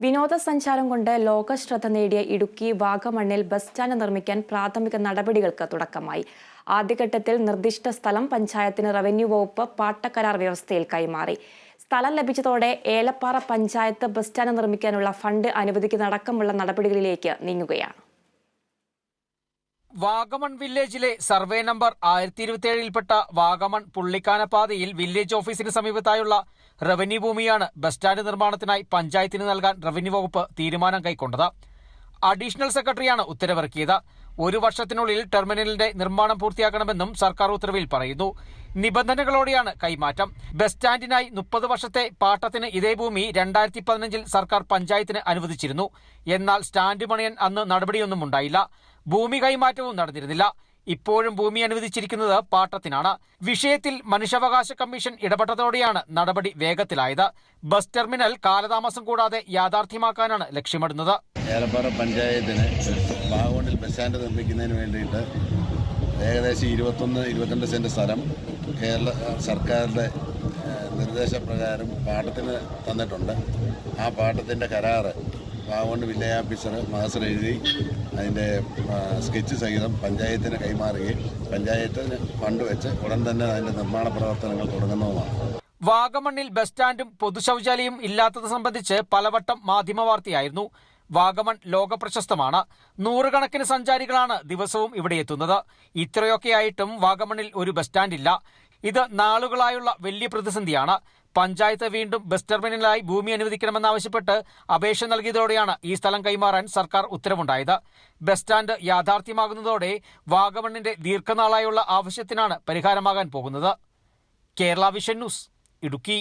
വിനോദസഞ്ചാരം കൊണ്ട് ലോകശ്രദ്ധ നേടിയ ഇടുക്കി വാഗമണ്ണിൽ ബസ് സ്റ്റാൻഡ് നിർമ്മിക്കാൻ പ്രാഥമിക നടപടികൾക്ക് തുടക്കമായി. ആദ്യഘട്ടത്തിൽ നിർദ്ദിഷ്ട സ്ഥലം പഞ്ചായത്തിന് റവന്യൂ വകുപ്പ് പാട്ടക്കരാർ വ്യവസ്ഥയിൽ കൈമാറി. സ്ഥലം ലഭിച്ചതോടെ ഏലപ്പാറ പഞ്ചായത്ത് ബസ് സ്റ്റാൻഡ് നിർമ്മിക്കാനുള്ള ഫണ്ട് അനുവദിക്കുന്നതടക്കമുള്ള നടപടികളിലേക്ക് നീങ്ങുകയാണ്. വാഗമൺ വില്ലേജിലെ സർവേ നമ്പർ 1027ൽപ്പെട്ട വാഗമൺ പുള്ളിക്കാനപ്പാതയിൽ വില്ലേജ് ഓഫീസിന് സമീപത്തായുള്ള റവന്യൂ ഭൂമിയാണ് ബസ് സ്റ്റാൻഡ് നിർമ്മാണത്തിനായി പഞ്ചായത്തിന് നൽകാൻ റവന്യൂ വകുപ്പ് തീരുമാനം കൈക്കൊണ്ടത്. അഡീഷണൽ സെക്രട്ടറിയാണ് ഉത്തരവിറക്കിയത്. 1 വർഷത്തിനുള്ളിൽ ടെർമിനലിന്റെ നിർമ്മാണം പൂർത്തിയാക്കണമെന്നും സർക്കാർ ഉത്തരവിൽ പറയുന്നു. നിബന്ധനകളോടെയാണ് കൈമാറ്റം. ബസ് സ്റ്റാൻഡിനായി 30 വർഷത്തെ പാട്ടത്തിന് ഇതേ ഭൂമി 2015-ൽ സർക്കാർ പഞ്ചായത്തിന് അനുവദിച്ചിരുന്നു. എന്നാൽ സ്റ്റാൻഡ് പണിയാൻ അന്ന് നടപടിയൊന്നും ഉണ്ടായില്ല. ഭൂമി കൈമാറ്റവും നടന്നിരുന്നില്ല. ഇപ്പോഴും ഭൂമി അനുവദിച്ചിരിക്കുന്നത് പാട്ടത്തിനാണ്. വിഷയത്തിൽ മനുഷ്യാവകാശ കമ്മീഷൻ ഇടപെട്ടതോടെയാണ് നടപടി വേഗത്തിലായത്. ബസ് ടെർമിനൽ കാലതാമസം കൂടാതെ യാഥാർത്ഥ്യമാക്കാനാണ് ലക്ഷ്യമിടുന്നത്. ഏലപ്പാറ പഞ്ചായത്തിന് വാഗമണ്ണിൽ ബസ് സ്റ്റാൻഡ് നിർമ്മിക്കുന്നതിന് വേണ്ടിയിട്ട് ഏകദേശം 21-22 സെന്റ് സ്ഥലം കേരള സർക്കാരിൻ്റെ നിർദ്ദേശപ്രകാരം പാട്ടത്തിന് തന്നിട്ടുണ്ട്. ആ പാട്ടത്തിൻ്റെ കരാറ് വാഗമണ്ണ് വില്ലേജ് ഓഫീസർ മാസ്റ്റർ എഴുതി അതിൻ്റെ സ്കെച്ച് സഹിതം പഞ്ചായത്തിന് കൈമാറുകയും പഞ്ചായത്തിന് ഫണ്ട് വെച്ച് ഉടൻ തന്നെ അതിൻ്റെ നിർമ്മാണ പ്രവർത്തനങ്ങൾ തുടങ്ങുന്നതുമാണ്. വാഗമണ്ണിൽ ബസ് സ്റ്റാൻഡും പൊതുശൌചാലയം ഇല്ലാത്തത് സംബന്ധിച്ച് പലവട്ടം മാധ്യമവാർത്തയായിരുന്നു. വാഗമൺ ലോകപ്രശസ്തമാണ്. 100 കണക്കിന് സഞ്ചാരികളാണ് ദിവസവും ഇവിടെ എത്തുന്നത്. ഇത്രയൊക്കെയായിട്ടും വാഗമണ്ണിൽ ഒരു ബസ് സ്റ്റാൻഡില്ല. ഇത് നാളുകളായുള്ള വലിയ പ്രതിസന്ധിയാണ്. പഞ്ചായത്ത് വീണ്ടും ബസ് ടെർമിനലായി ഭൂമി അനുവദിക്കണമെന്നാവശ്യപ്പെട്ട് അപേക്ഷ നൽകിയതോടെയാണ് ഈ സ്ഥലം കൈമാറാൻ സർക്കാർ ഉത്തരവുണ്ടായത്. ബസ് സ്റ്റാൻഡ് യാഥാർത്ഥ്യമാകുന്നതോടെ വാഗമണ്ണിന്റെ ദീർഘനാളായുള്ള ആവശ്യത്തിനാണ് പരിഹാരമാകാൻ പോകുന്നത്. Kerala vision news, Idukki.